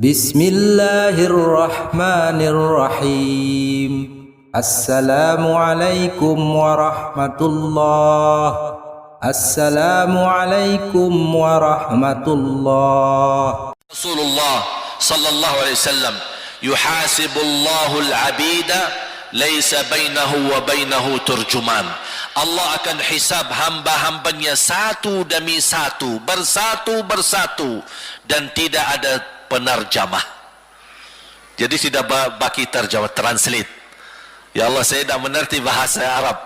Bismillahirrahmanirrahim. Assalamualaikum warahmatullah. Assalamualaikum warahmatullah. Rasulullah sallallahu alaihi wasallam, yuhasibullahu al-'abida laisa bainahu wa bainahu turjuman. Allah akan hisab hamba-hambanya satu demi satu, bersatu dan tidak ada penerjemah. Jadi tidak bagi terjemah, translate. Ya Allah, saya tidak mengerti bahasa Arab,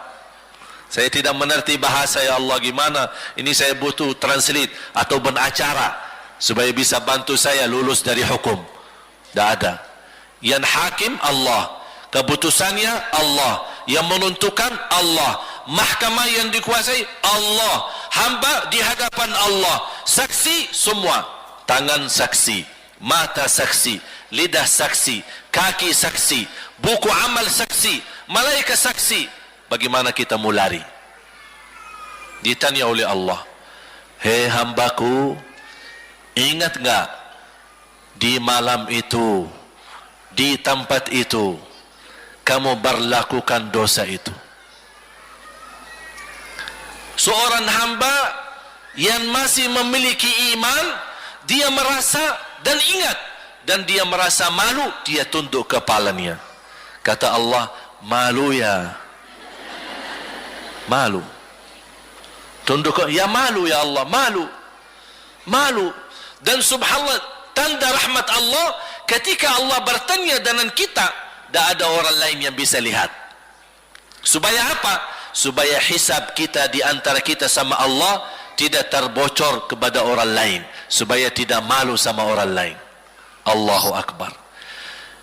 saya tidak mengerti bahasa, ya Allah, gimana ini, saya butuh translate atau beracara supaya bisa bantu saya lulus dari hukum. Tidak ada. Yang hakim Allah, keputusannya Allah, yang menentukan Allah, mahkamah yang dikuasai Allah, hamba di hadapan Allah, saksi semua, tangan saksi, mata saksi, lidah saksi, kaki saksi, buku amal saksi, malaikat saksi. Bagaimana kita mau lari? Ditanya oleh Allah, hei hambaku, ingat enggak di malam itu, di tempat itu, kamu berlakukan dosa itu? Seorang hamba yang masih memiliki iman, dia merasa dan ingat, dan dia merasa malu, dia tunduk kepalanya. Kata Allah, malu ya, malu. Tunduk, ya malu ya Allah, malu, malu. Dan subhanallah, tanda rahmat Allah, ketika Allah bertanya dengan kita, tidak ada orang lain yang bisa lihat. Supaya apa? Supaya hisab kita di antara kita sama Allah tidak terbocor kepada orang lain, supaya tidak malu sama orang lain. Allahu Akbar.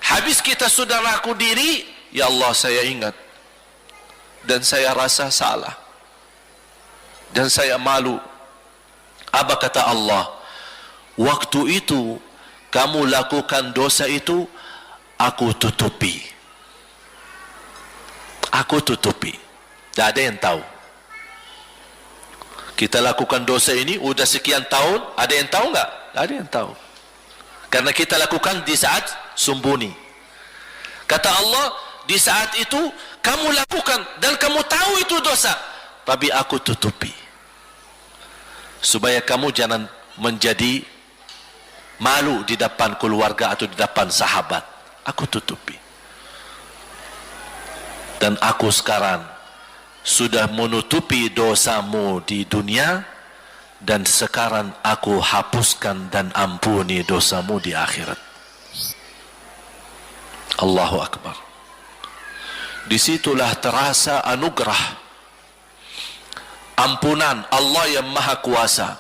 Habis kita sudah raku diri, ya Allah, saya ingat dan saya rasa salah dan saya malu. Apa kata Allah? Waktu itu kamu lakukan dosa itu, aku tutupi. Aku tutupi. Tak ada yang tahu. Kita lakukan dosa ini udah sekian tahun, ada yang tahu enggak? Tak ada yang tahu. Karena kita lakukan di saat sembunyi. Kata Allah, di saat itu kamu lakukan dan kamu tahu itu dosa, tapi aku tutupi. Supaya kamu jangan menjadi malu di depan keluarga atau di depan sahabat. Aku tutupi. Dan aku sekarang sudah menutupi dosamu di dunia, dan sekarang aku hapuskan dan ampuni dosamu di akhirat. Allahu Akbar. Disitulah terasa anugerah, ampunan Allah yang maha kuasa.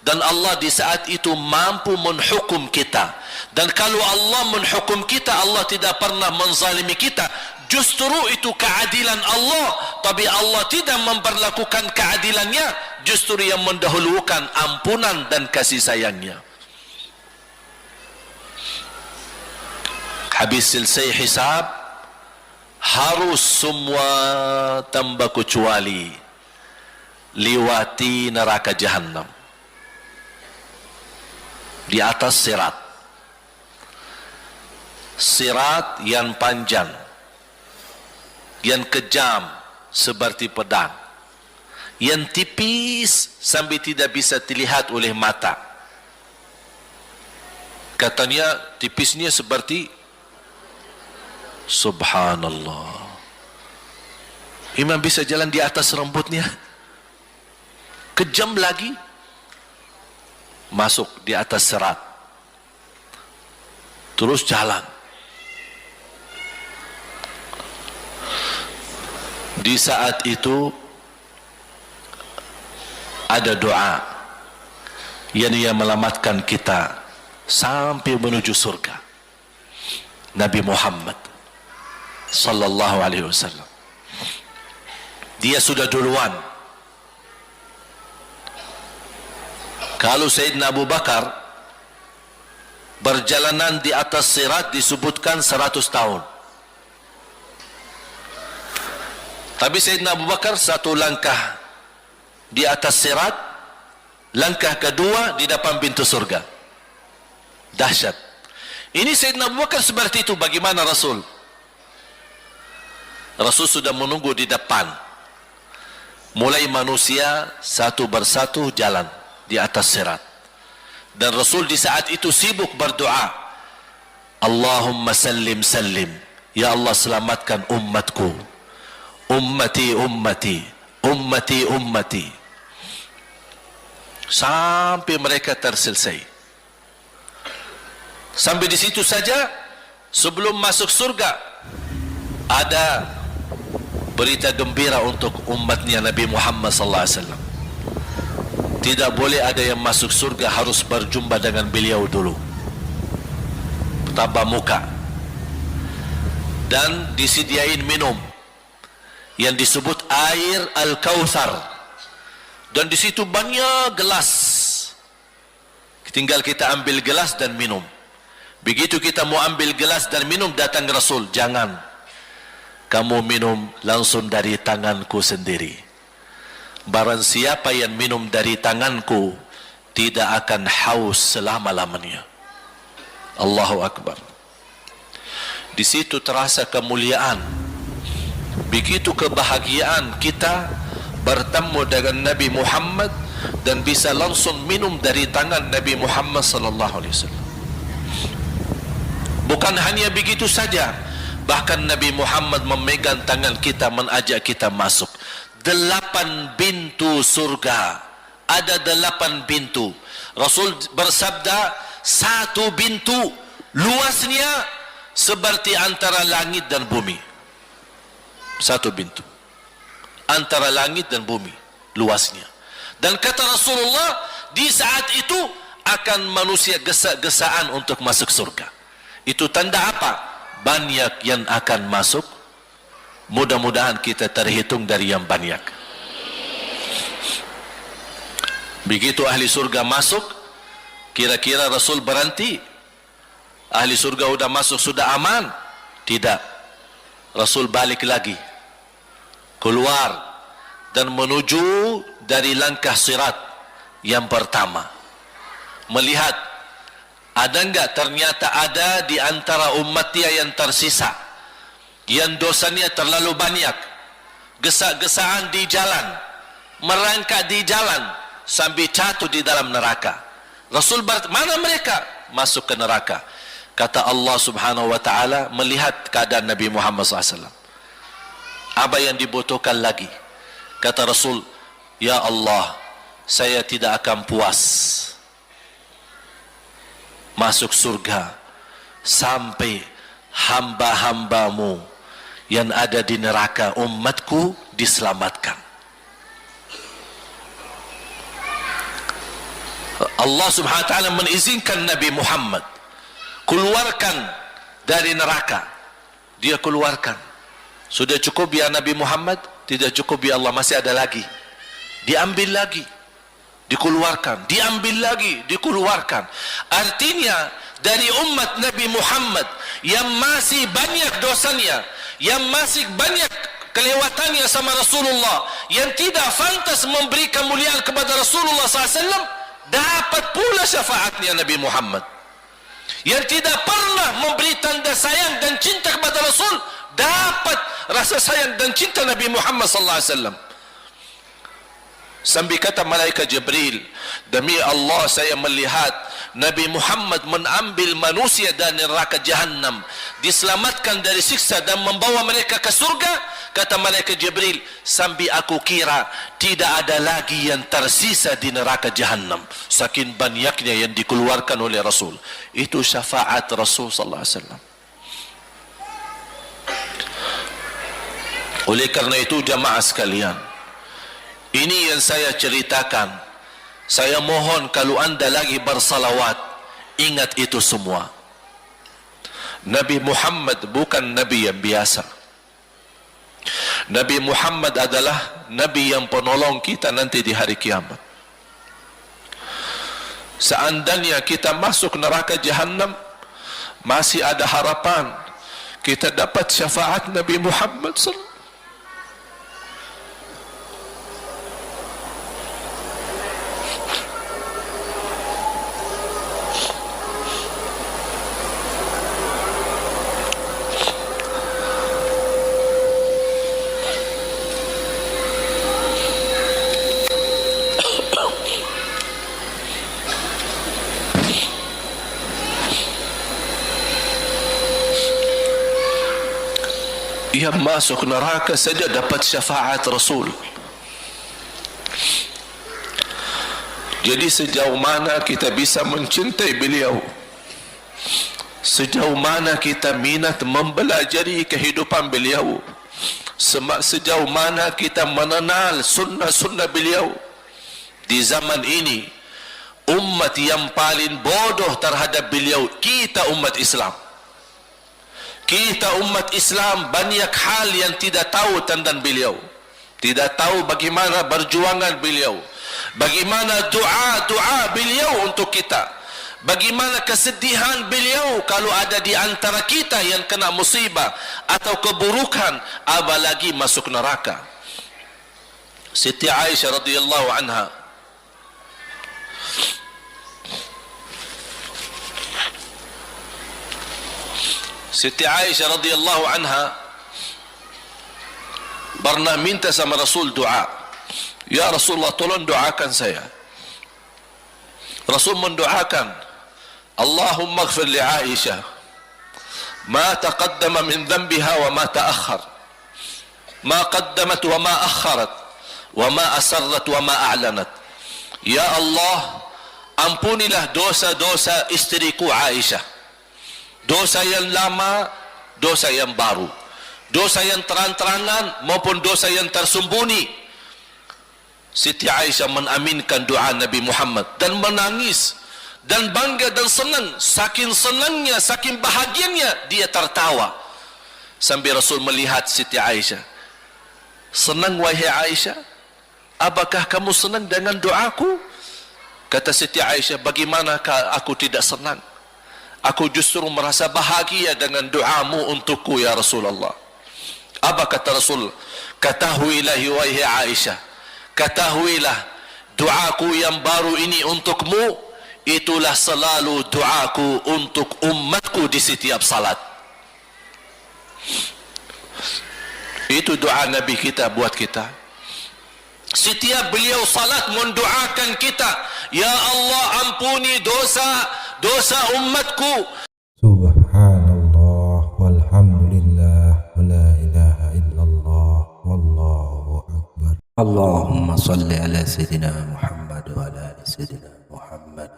Dan Allah di saat itu mampu menghukum kita. Dan kalau Allah menghukum kita, Allah tidak pernah menzalimi kita. Justru itu keadilan Allah. Tapi Allah tidak memperlakukan keadilannya, justru yang mendahulukan ampunan dan kasih sayangnya. Habis selesai hisab, harus semua tanpa kecuali liwati neraka Jahannam. Di atas sirat, sirat yang panjang, yang kejam seperti pedang, yang tipis sampai tidak bisa dilihat oleh mata. Katanya tipisnya seperti, subhanallah, imam bisa jalan di atas rambutnya. Kejam lagi, masuk di atas serat, terus jalan. Di saat itu ada doa yang menyelamatkan kita sampai menuju surga. Nabi Muhammad sallallahu alaihi wasallam, dia sudah duluan. Kalau Sayyidina Abu Bakar berjalanan di atas sirat disebutkan 100 tahun. Tapi Sayyidina Abu Bakar satu langkah di atas sirat, langkah kedua di depan pintu surga. Dahsyat. Ini Sayyidina Abu Bakar seperti itu. Bagaimana Rasul? Rasul sudah menunggu di depan. Mulai manusia satu persatu jalan di atas sirat. Dan Rasul di saat itu sibuk berdoa. Allahumma sallim sallim. Ya Allah, selamatkan umatku. Ummati ummati. Ummati ummati. Sampai mereka terselesai. Sampai di situ saja. Sebelum masuk surga, ada berita gembira untuk umatnya Nabi Muhammad sallallahu alaihi wasallam. Tidak boleh ada yang masuk surga, harus berjumpa dengan beliau dulu, tambah muka. Dan disediain minum yang disebut air Al-Kautsar, dan di situ banyak gelas. Tinggal kita ambil gelas dan minum. Begitu kita mau ambil gelas dan minum, datang Rasul, jangan kamu minum langsung dari tanganku sendiri. Barang siapa yang minum dari tanganku tidak akan haus selama-lamanya. Allahu Akbar. Di situ terasa kemuliaan. Begitu kebahagiaan kita bertemu dengan Nabi Muhammad dan bisa langsung minum dari tangan Nabi Muhammad sallallahu alaihi wasallam. Bukan hanya begitu saja, bahkan Nabi Muhammad memegang tangan kita, mengajak kita masuk 8 pintu surga. Ada 8 pintu. Rasul bersabda, 1 pintu luasnya seperti antara langit dan bumi. 1 pintu antara langit dan bumi luasnya. Dan kata Rasulullah, di saat itu akan manusia gesa-gesaan untuk masuk surga. Itu tanda apa? Banyak yang akan masuk. Mudah-mudahan kita terhitung dari yang banyak. Begitu ahli surga masuk, kira-kira Rasul berhenti? Ahli surga sudah masuk, sudah aman? Tidak. Rasul balik lagi, keluar dan menuju dari langkah sirat yang pertama, melihat ada enggak ternyata ada di antara umatnya yang tersisa, yang dosanya terlalu banyak, gesa-gesaan di jalan, merangkak di jalan sampai jatuh di dalam neraka. Rasul mana mereka? Masuk ke neraka. Kata Allah Subhanahu wa taala melihat keadaan Nabi Muhammad SAW. Apa yang dibutuhkan lagi? Kata Rasul, ya Allah, saya tidak akan puas masuk surga sampai hamba-hambamu yang ada di neraka, umatku, diselamatkan. Allah Subhanahu wa taala mengizinkan Nabi Muhammad keluarkan dari neraka. Dia keluarkan. Sudah cukup ya Nabi Muhammad? Tidak cukup ya Allah, masih ada lagi. Diambil lagi, dikeluarkan, diambil lagi, dikeluarkan. Artinya dari umat Nabi Muhammad yang masih banyak dosanya, yang masih banyak kelewatannya sama Rasulullah, yang tidak pantas memberi kemuliaan kepada Rasulullah SAW, dapat pula syafaatnya Nabi Muhammad. Yang tidak pernah memberi tanda sayang dan cinta kepada Rasul, dapat rasa sayang dan cinta Nabi Muhammad SAW. Sampai kata malaikat Jibril, demi Allah saya melihat Nabi Muhammad mengambil manusia dari neraka Jahannam, diselamatkan dari siksa dan membawa mereka ke surga. Kata malaikat Jibril, sampai aku kira tidak ada lagi yang tersisa di neraka Jahannam, saking banyaknya yang dikeluarkan oleh Rasul. Itu syafaat Rasul sallallahu alaihi wasallam. Oleh karena itu jamaah sekalian, ini yang saya ceritakan. Saya mohon kalau anda lagi bersalawat, ingat itu semua. Nabi Muhammad bukan Nabi yang biasa. Nabi Muhammad adalah Nabi yang penolong kita nanti di hari kiamat. Seandainya kita masuk neraka Jahannam, masih ada harapan kita dapat syafaat Nabi Muhammad SAW. Yang masuk neraka saja dapat syafaat Rasul. Jadi sejauh mana kita bisa mencintai beliau, sejauh mana kita minat mempelajari kehidupan beliau, sejauh mana kita mengenal sunnah-sunnah beliau. Di zaman ini, umat yang paling bodoh terhadap beliau kita umat Islam. Kita umat Islam banyak hal yang tidak tahu tentang beliau, tidak tahu bagaimana perjuangan beliau, bagaimana doa beliau untuk kita, bagaimana kesedihan beliau kalau ada di antara kita yang kena musibah atau keburukan, apalagi masuk neraka. Siti Aisyah radhiyallahu anha Siti Aisyah radhiyallahu anha pernah minta sama Rasul doa. Ya Rasulullah, tolong doakan saya. Rasul mendoakan, Allahumma ighfir li Aisyah ma taqaddama min dhanbiha wa ma ta'akhkhar, ma qaddamat wa ma akharat, wa ma asarrat wa ma a'lanat. Ya Allah, ampunilah dosa-dosa istriku Aisyah, dosa yang lama, dosa yang baru, dosa yang terang-terangan maupun dosa yang tersembunyi. Siti Aisyah menaminkan doa Nabi Muhammad dan menangis dan bangga dan senang. Saking senangnya, saking bahagianya, dia tertawa sambil Rasul melihat Siti Aisyah. Senang wahai Aisyah? Apakah kamu senang dengan doaku? Kata Siti Aisyah, bagaimanakah aku tidak senang? Aku justru merasa bahagia dengan doamu untukku ya Rasulullah. Apa kata Rasul? Ketahuilah wahai Aisyah, ketahuilah doaku yang baru ini untukmu, itulah selalu doaku untuk umatku di setiap salat. Itu doa Nabi kita buat kita. Setiap beliau salat mendoakan kita, ya Allah ampuni dosa umatku. Subhanallah walhamdulillah wa la ilaha illallah wallahu akbar. Allahumma salli ala Sayyidina Muhammad wa ala ali Sayyidina Muhammad.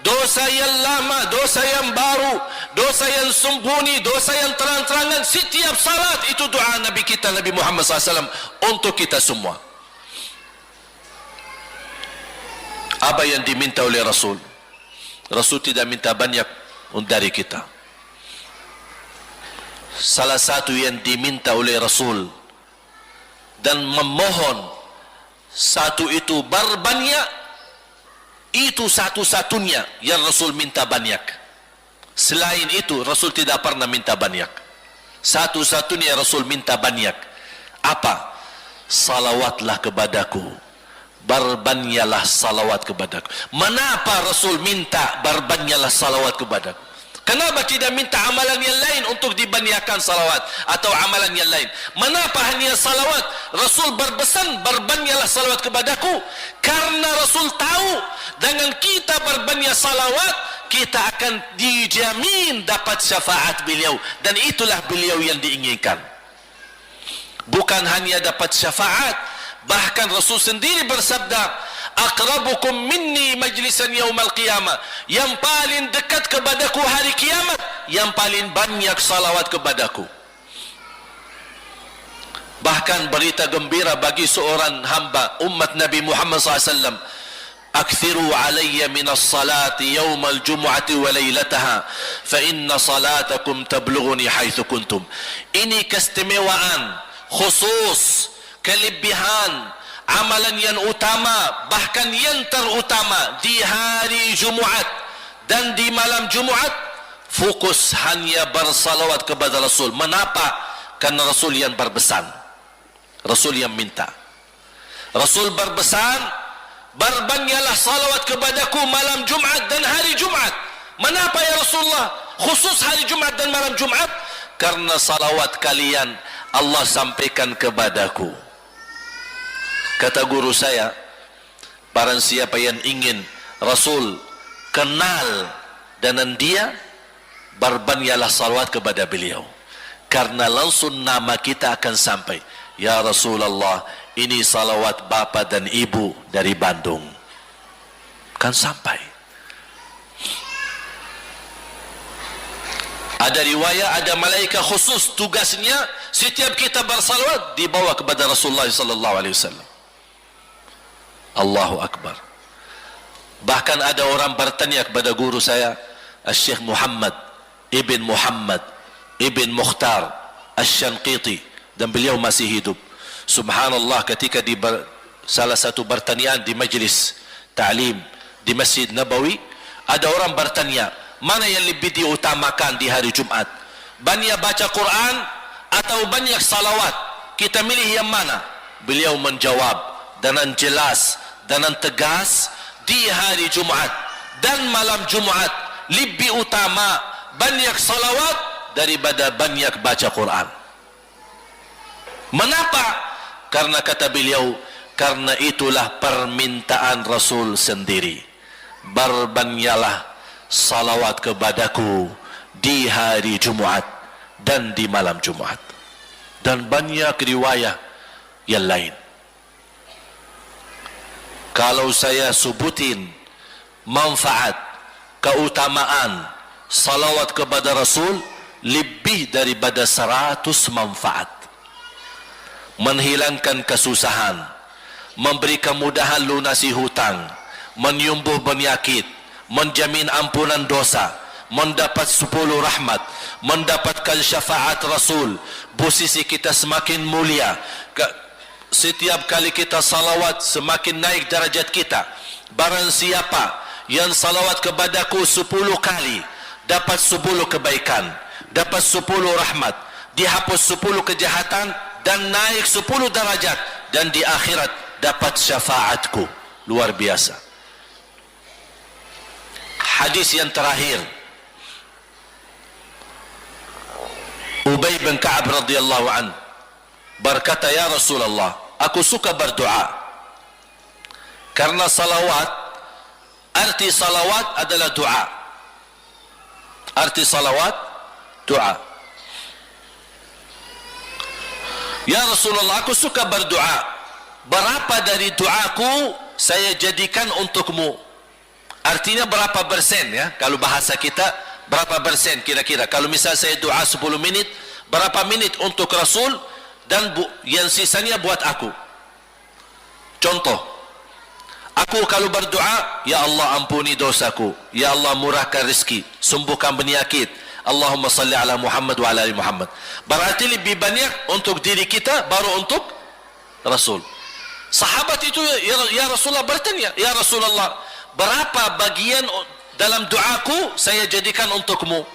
Dosa yang lama, dosa yang baru, dosa yang sembunyi, dosa yang terang-terangan, setiap salat itu doa Nabi kita Nabi Muhammad SAW untuk kita semua. Apa yang diminta oleh Rasul? Rasul tidak minta banyak dari kita. Salah satu yang diminta oleh Rasul dan memohon satu itu berbanyak, itu satu-satunya yang Rasul minta banyak. Selain itu Rasul tidak pernah minta banyak. Satu-satunya Rasul minta banyak. Apa? Salawatlah kepadaku, berbanyaklah salawat kepadaku. Mengapa Rasul minta berbanyaklah salawat kepadaku? Kenapa tidak minta amalan yang lain untuk dibanyakkan salawat atau amalan yang lain? Mengapa hanya salawat? Rasul berpesan berbanyaklah salawat kepadaku karena Rasul tahu dengan kita berbanyak salawat kita akan dijamin dapat syafaat beliau, dan itulah beliau yang diinginkan. Bukan hanya dapat syafaat, bahkan Rasul sendiri bersabda, aqrabukum minni majlisan yaumal qiyamah, yang paling dekat kepadaku hari kiamat yang paling banyak salawat kepadaku. Bahkan berita gembira bagi seorang hamba umat Nabi Muhammad SAW, akthiru alayya minas salati yaumal jumu'ati wa laylataha fa inna salatakum tablughuni haitsu kuntum. Ini keistimewaan khusus, kelebihan, amalan yang utama, bahkan yang terutama di hari Jumaat dan di malam Jumaat, fokus hanya bersalawat kepada Rasul. Mengapa? Karena Rasul yang berpesan, Rasul yang minta. Rasul berpesan, berbanyaklah salawat kepadaku malam Jumaat dan hari Jumaat. Mengapa ya Rasulullah khusus hari Jumaat dan malam Jumaat? Karena salawat kalian Allah sampaikan kepadaku. Kata guru saya, barang siapa yang ingin Rasul kenal dengan dia, berbanyaklah salawat kepada beliau. karena langsung nama kita akan sampai. Ya Rasulullah, ini salawat bapa dan ibu dari Bandung. Kan sampai. Ada riwayat, ada malaikat khusus tugasnya setiap kita bersalawat dibawa kepada Rasulullah sallallahu alaihi wasallam. Allahu akbar. Bahkan ada orang bertanya kepada guru saya, Syekh Muhammad Ibn Muhammad Ibn Mukhtar Asy-Syanqiti, dan beliau masih hidup. Subhanallah, ketika di salah satu pertanyaan di majlis ta'lim di Masjid Nabawi, ada orang bertanya, mana yang lebih diutamakan di hari Jumat? Banyak baca Quran atau banyak salawat? Kita milih yang mana? Beliau menjawab dengan jelas, dengan tegas, di hari Jumat dan malam Jumat lebih utama banyak salawat daripada banyak baca Quran. Mengapa? Karena kata beliau, karena itulah permintaan Rasul sendiri. Berbanyaklah salawat kepadaku di hari Jumat dan di malam Jumat. Dan banyak riwayat yang lain. Kalau saya sebutin manfaat, keutamaan salawat kepada Rasul, lebih daripada 100 manfaat. Menghilangkan kesusahan, memberi kemudahan lunasi hutang, menyembuh penyakit, menjamin ampunan dosa, mendapat 10 rahmat, mendapatkan syafaat Rasul, posisi kita semakin mulia. Setiap kali kita salawat semakin naik darajat kita. Barang siapa yang salawat kepadaku 10 kali, dapat 10 kebaikan, dapat 10 rahmat, dihapus 10 kejahatan, dan naik 10 darajat, dan di akhirat dapat syafaatku. Luar biasa. Hadis yang terakhir, Ubay bin Ka'ab radhiyallahu an berkata, ya Rasulullah, aku suka berdoa karena salawat, arti salawat adalah doa. Arti salawat doa. Ya Rasulullah, aku suka berdoa. Berapa dari doaku saya jadikan untukmu? Artinya berapa persen ya? Kalau bahasa kita, berapa persen kira-kira? Kalau misal saya doa 10 menit, berapa menit untuk Rasul, dan yang sisanya buat aku. Contoh, aku kalau berdoa, ya Allah ampuni dosaku, ya Allah murahkan rezeki, sembuhkan penyakit, Allahumma salli ala Muhammad wa ala ali Muhammad. Berarti lebih banyak untuk diri kita, baru untuk Rasul. Sahabat itu, ya Rasulullah bertanya, ya Rasulullah, berapa bagian dalam doaku saya jadikan untukmu?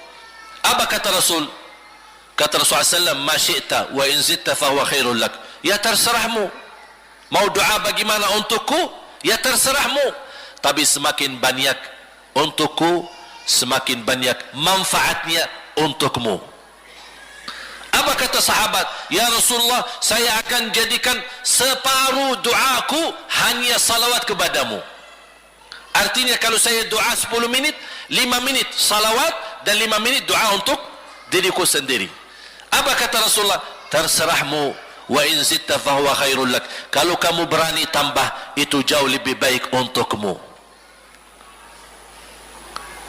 Apa kata Rasul? Kata Rasulullah SAW, ma syi'ta wa in zitta fahuwa khairul lak. Ya terserahmu. Mau doa bagaimana untukku? Ya terserahmu. Tapi semakin banyak untukku, semakin banyak manfaatnya untukmu. Apa kata sahabat? Ya Rasulullah, saya akan jadikan separuh doaku hanya salawat kepadamu. Artinya kalau saya doa 10 menit, 5 menit salawat dan 5 menit doa untuk diriku sendiri. Apa kata Rasulullah? Terserahmu, wa in zitta fahuwa khairul lak. Kalau kamu berani tambah, itu jauh lebih baik untukmu.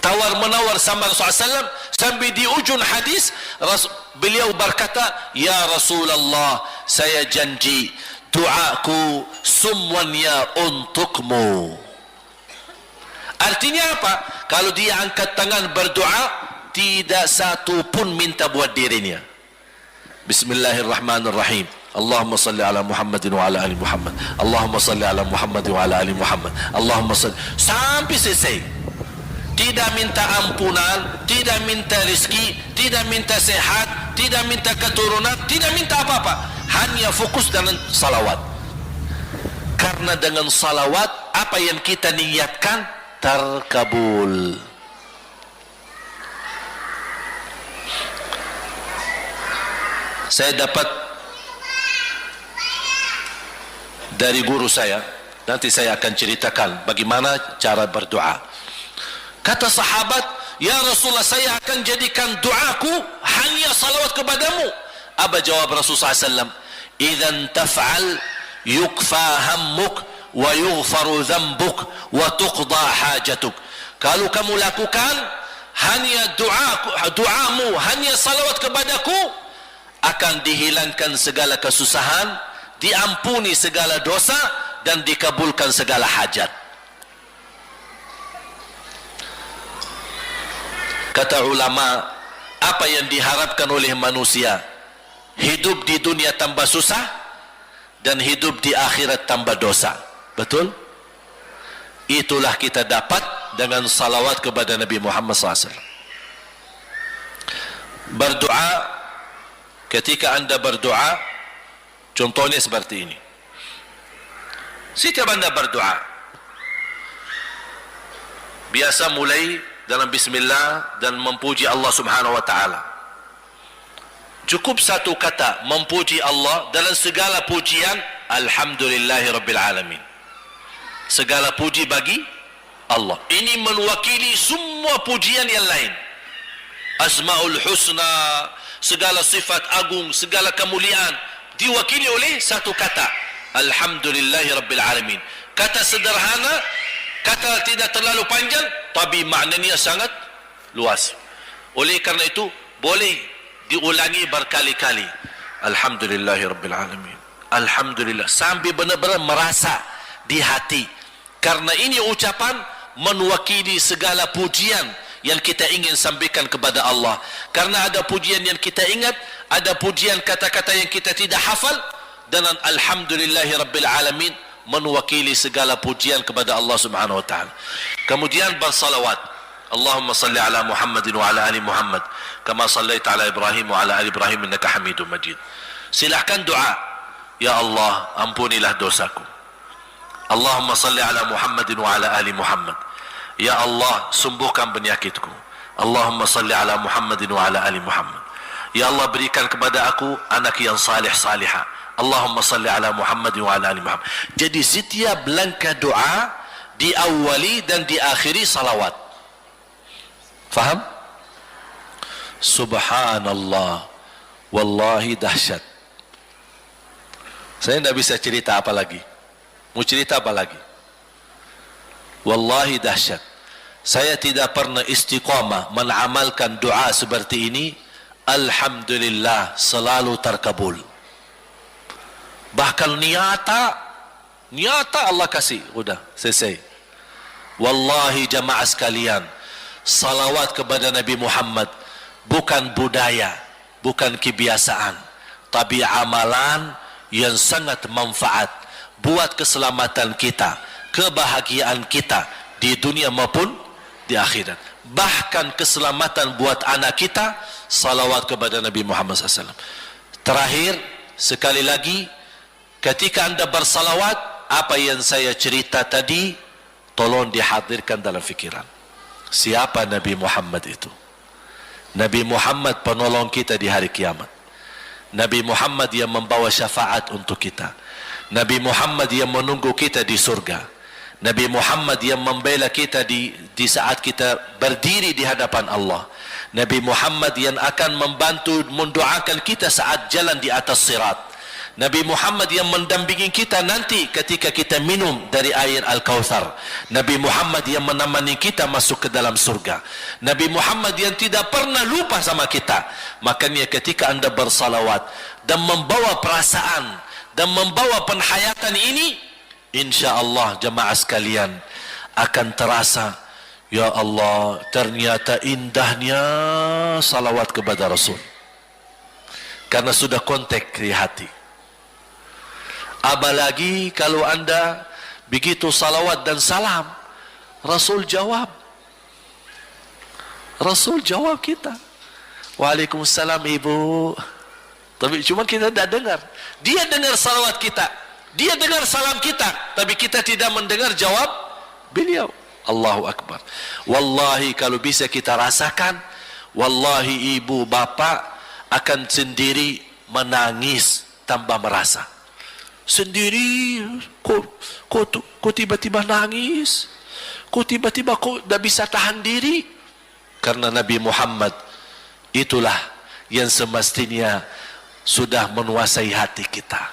Tawar menawar sama Rasulullah SAW, sampai di ujung hadis beliau berkata, ya Rasulullah, saya janji doaku semuanya untukmu. Artinya apa? Kalau dia angkat tangan berdoa, tidak satu pun minta buat dirinya. Bismillahirrahmanirrahim. Allahumma salli ala Muhammadin wa ala ali Muhammad. Allahumma salli ala Muhammadin wa ala ali Muhammad. Allahumma salli, sampai selesai. Tidak minta ampunan, tidak minta rezeki, tidak minta sehat, tidak minta keturunan, tidak minta apa-apa. Hanya fokus dengan salawat. Karena dengan salawat, apa yang kita niatkan terkabul. Saya dapat dari guru saya, nanti saya akan ceritakan bagaimana cara berdoa. Kata sahabat, Ya Rasulullah, saya akan jadikan doaku hanya salawat kepadamu. Apa jawab Rasulullah SAW? Idzan taf'al yukfa hammuk wa yughfaru dhanbuk wa tuqda hajatuk. Kalau kamu lakukan hanya doamu, hanya salawat kepadaku, akan dihilangkan segala kesusahan, diampuni segala dosa, dan dikabulkan segala hajat. Kata ulama, apa yang diharapkan oleh manusia? Hidup di dunia tambah susah dan hidup di akhirat tambah dosa. Betul? Itulah kita dapat dengan salawat kepada Nabi Muhammad SAW. Berdoa, ketika anda berdoa, contohnya seperti ini. Setiap anda berdoa, biasa mulai dalam bismillah dan memuji Allah Subhanahu wa taala. Cukup satu kata memuji Allah dalam segala pujian, alhamdulillahirabbil alamin. Segala puji bagi Allah. Ini mewakili semua pujian yang lain. Asmaul husna, segala sifat agung, segala kemuliaan diwakili oleh satu kata, alhamdulillahirabbil alamin. Kata sederhana, kata tidak terlalu panjang, tapi maknanya sangat luas. Oleh karena itu boleh diulangi berkali-kali, alhamdulillahirabbil alamin, alhamdulillah, sampai benar-benar merasa di hati. Karena ini ucapan mewakili segala pujian yang kita ingin sampaikan kepada Allah. Karena ada pujian yang kita ingat, ada pujian kata-kata yang kita tidak hafal, dan alhamdulillahirabbil alamin mewakili segala pujian kepada Allah Subhanahu wa taala. Kemudian bersalawat, Allahumma salli ala Muhammadin wa ala ali Muhammad kama sallaita ala Ibrahim wa ala ali Ibrahim innaka Hamidum Majid. Silahkan doa, ya Allah ampunilah dosaku. Allahumma salli ala Muhammadin wa ala ali Muhammad. Ya Allah sembuhkan penyakitku. Allahumma salli ala Muhammadin wa ala ali Muhammad. Ya Allah berikan kepada aku anak yang salih salihah. Allahumma salli ala Muhammadin wa ala ali Muhammad. Jadi setiap langkah doa diawali dan diakhiri salawat. Faham? Subhanallah, wallahi dahsyat. Saya tidak bisa cerita apa lagi. Mau cerita apa lagi? Wallahi dahsyat. Saya tidak pernah istiqamah mengamalkan doa seperti ini. Alhamdulillah selalu terkabul. Bahkan nyata Allah kasih. Udah selesai. Wallahi jamaah sekalian, salawat kepada Nabi Muhammad bukan budaya, bukan kebiasaan, tapi amalan yang sangat manfaat buat keselamatan kita, kebahagiaan kita di dunia maupun di akhirat. Bahkan keselamatan buat anak kita, salawat kepada Nabi Muhammad SAW. Terakhir sekali lagi, ketika anda bersalawat, apa yang saya cerita tadi tolong dihadirkan dalam fikiran. Siapa Nabi Muhammad itu? Nabi Muhammad penolong kita di hari kiamat. Nabi Muhammad yang membawa syafaat untuk kita. Nabi Muhammad yang menunggu kita di surga. Nabi Muhammad yang membela kita di saat kita berdiri di hadapan Allah. Nabi Muhammad yang akan membantu mendoakan kita saat jalan di atas sirat. Nabi Muhammad yang mendampingi kita nanti ketika kita minum dari air Al-Kautsar. Nabi Muhammad yang menemani kita masuk ke dalam surga. Nabi Muhammad yang tidak pernah lupa sama kita. Makanya ketika anda bersalawat dan membawa perasaan dan membawa penghayatan ini, insya-Allah jemaah sekalian akan terasa, ya Allah ternyata indahnya salawat kepada Rasul. Karena sudah kontak di hati. Apalagi kalau anda begitu salawat dan salam, Rasul jawab. Rasul jawab kita. Waalaikumsalam ibu. Tapi cuma kita tidak dengar. Dia dengar salawat kita, dia dengar salam kita, tapi kita tidak mendengar jawab beliau. Allahu Akbar. Wallahi kalau bisa kita rasakan, wallahi ibu bapak akan sendiri menangis tanpa merasa. Sendiri, kok tiba-tiba nangis, kok tiba-tiba kok tidak bisa tahan diri. Karena Nabi Muhammad itulah yang semestinya sudah menguasai hati kita,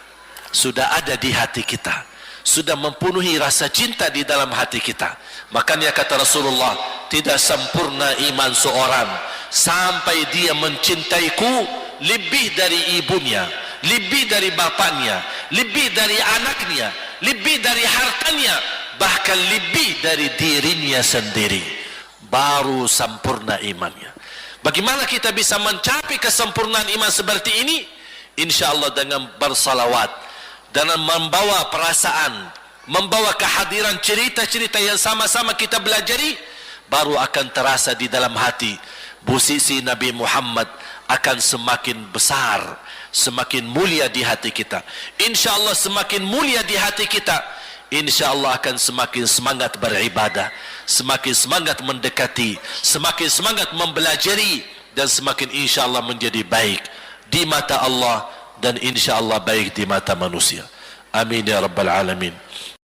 sudah ada di hati kita, sudah mempenuhi rasa cinta di dalam hati kita. Makanya kata Rasulullah, tidak sempurna iman seorang sampai dia mencintaiku lebih dari ibunya, lebih dari bapaknya, lebih dari anaknya, lebih dari hartanya, bahkan lebih dari dirinya sendiri. Baru sempurna imannya. Bagaimana kita bisa mencapai kesempurnaan iman seperti ini? InsyaAllah dengan bersalawat, dengan membawa perasaan, membawa kehadiran cerita-cerita yang sama-sama kita belajari, baru akan terasa di dalam hati. Posisi Nabi Muhammad akan semakin besar, semakin mulia di hati kita. InsyaAllah semakin mulia di hati kita, InsyaAllah akan semakin semangat beribadah, semakin semangat mendekati, semakin semangat mempelajari, dan semakin insyaAllah menjadi baik di mata Allah, dan insyaAllah baik di mata manusia. Amin ya Rabbal Alamin.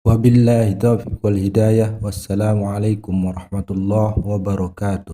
Wabillahi taufiq wal hidayah. Wassalamualaikum warahmatullahi wabarakatuh.